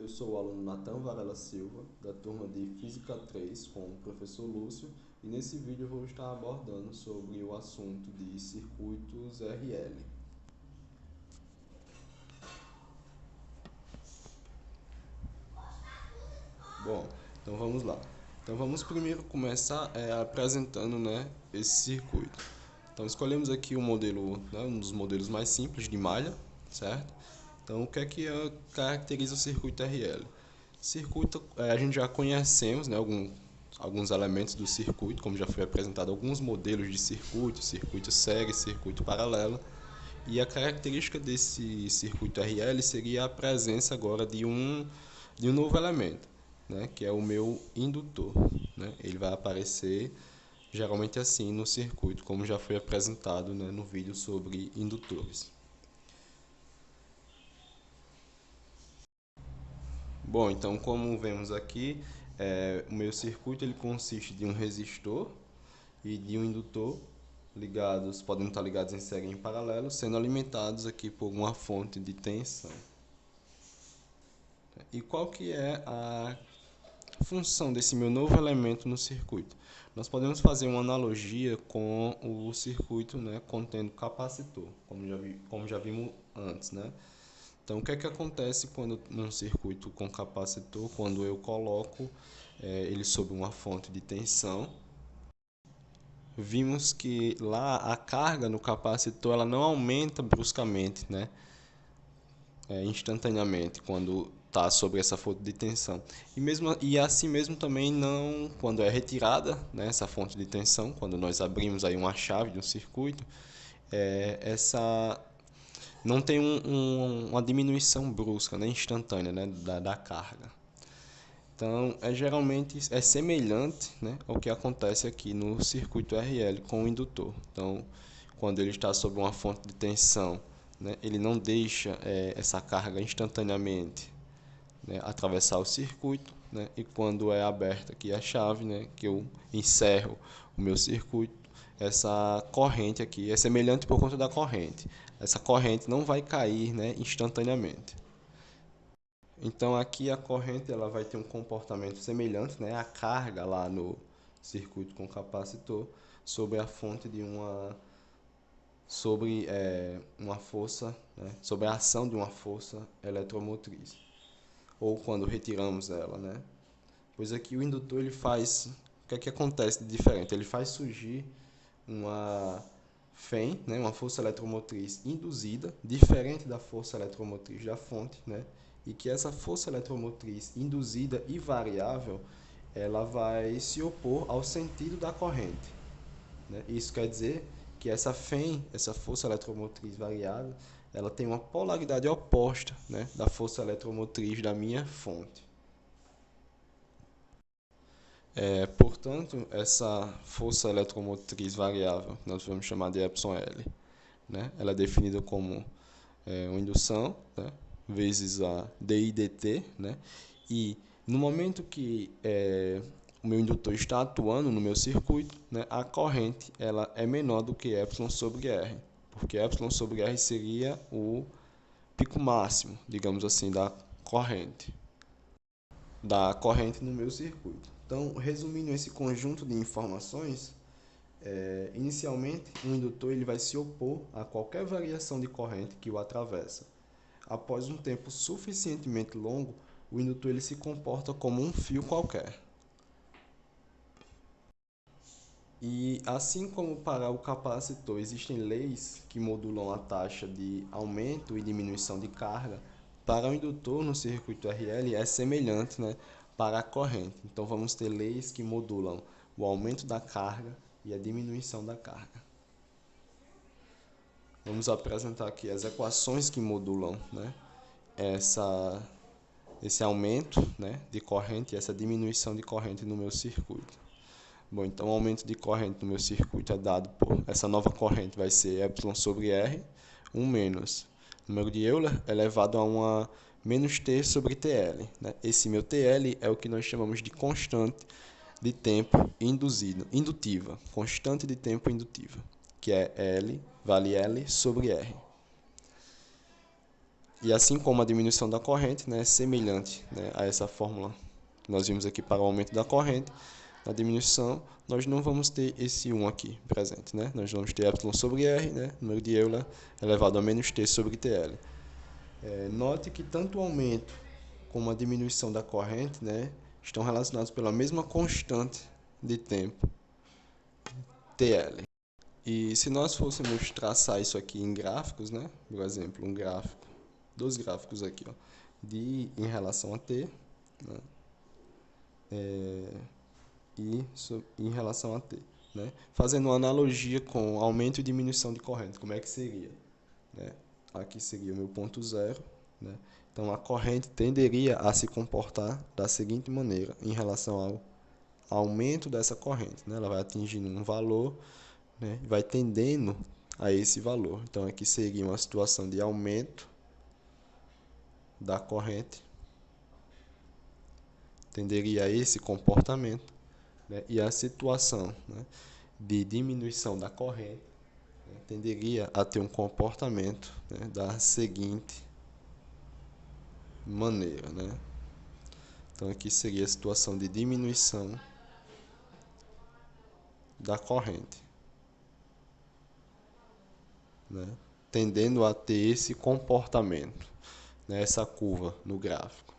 Eu sou o aluno Natan Varela Silva, da turma de Física 3, com o professor Lúcio, e nesse vídeo eu vou estar abordando sobre o assunto de circuitos RL. Bom, então vamos lá. Então vamos primeiro começar apresentando, esse circuito. Então escolhemos aqui o modelo, um dos modelos mais simples de malha, certo? Então o que é que caracteriza o circuito RL? Circuito, a gente já conhecemos, alguns elementos do circuito, como já foi apresentado alguns modelos de circuito, circuito série, circuito paralelo. E a característica desse circuito RL seria a presença agora de um novo elemento, que é o meu indutor. Ele vai aparecer geralmente assim no circuito, como já foi apresentado, no vídeo sobre indutores. Bom, então como vemos aqui, o meu circuito ele consiste de um resistor e de um indutor podem estar ligados em série em paralelo, sendo alimentados aqui por uma fonte de tensão. E qual que é a função desse meu novo elemento no circuito? Nós podemos fazer uma analogia com o circuito, contendo capacitor, como já vimos antes, Então, o que é que acontece quando num circuito com capacitor, quando eu coloco ele sobre uma fonte de tensão? Vimos que lá a carga no capacitor ela não aumenta bruscamente, instantaneamente quando está sobre essa fonte de tensão. E assim mesmo também não quando é retirada, essa fonte de tensão, quando nós abrimos aí uma chave de um circuito, essa não tem uma diminuição brusca, instantânea, da carga. Então, geralmente é semelhante, ao que acontece aqui no circuito RL com o indutor. Então, quando ele está sob uma fonte de tensão, ele não deixa essa carga instantaneamente, atravessar o circuito, e quando é aberta aqui a chave, que eu encerro o meu circuito, essa corrente aqui é semelhante por conta da corrente. Essa corrente não vai cair, instantaneamente. Então aqui a corrente ela vai ter um comportamento semelhante, à carga lá no circuito com capacitor sobre a fonte de uma força, sobre a ação de uma força eletromotriz, ou quando retiramos ela, Pois aqui o indutor ele faz, o que é que acontece de diferente? Ele faz surgir uma FEM, uma força eletromotriz induzida, diferente da força eletromotriz da fonte, e que essa força eletromotriz induzida e variável, ela vai se opor ao sentido da corrente. Isso quer dizer que essa FEM, essa força eletromotriz variável, ela tem uma polaridade oposta, da força eletromotriz da minha fonte. Portanto, essa força eletromotriz variável, nós vamos chamar de εL, ela é definida como uma indução, vezes a dIdt, e no momento que o meu indutor está atuando no meu circuito, a corrente ela é menor do que ε sobre R, porque ε sobre R seria o pico máximo, digamos assim, da corrente no meu circuito. Então, resumindo esse conjunto de informações, inicialmente, o indutor ele vai se opor a qualquer variação de corrente que o atravessa. Após um tempo suficientemente longo, o indutor ele se comporta como um fio qualquer. E assim como para o capacitor existem leis que modulam a taxa de aumento e diminuição de carga, para o indutor no circuito RL é semelhante, para a corrente. Então vamos ter leis que modulam o aumento da carga e a diminuição da carga. Vamos apresentar aqui as equações que modulam, esse aumento, de corrente e essa diminuição de corrente no meu circuito. Bom, então o aumento de corrente no meu circuito é dado por essa nova corrente, vai ser ε sobre R, 1 menos número de Euler elevado a uma menos T sobre TL. Esse meu TL é o que nós chamamos de constante de tempo indutiva, constante de tempo indutiva, que é L, vale L sobre R. E assim como a diminuição da corrente, né, é semelhante, né, a essa fórmula que nós vimos aqui para o aumento da corrente, na diminuição nós não vamos ter esse 1 aqui presente, né? Nós vamos ter epsilon sobre R, né, número de Euler elevado a menos t sobre TL. Note que tanto o aumento como a diminuição da corrente, né, estão relacionados pela mesma constante de tempo, TL. E se nós fôssemos traçar isso aqui em gráficos, né, por exemplo, um gráfico, dois gráficos aqui, ó, em relação a t, né, e em relação a t, né, fazendo uma analogia com aumento e diminuição de corrente, como é que seria? Né? Aqui seria o meu ponto zero, né? Então a corrente tenderia a se comportar da seguinte maneira em relação ao aumento dessa corrente, né? Ela vai atingindo um valor, né? Vai tendendo a esse valor. Então aqui seria uma situação de aumento da corrente, tenderia a esse comportamento, né? E a situação, né, de diminuição da corrente, né, tenderia a ter um comportamento, né, da seguinte maneira, né? Então aqui seria a situação de diminuição da corrente, né? Tendendo a ter esse comportamento, né? Essa curva no gráfico.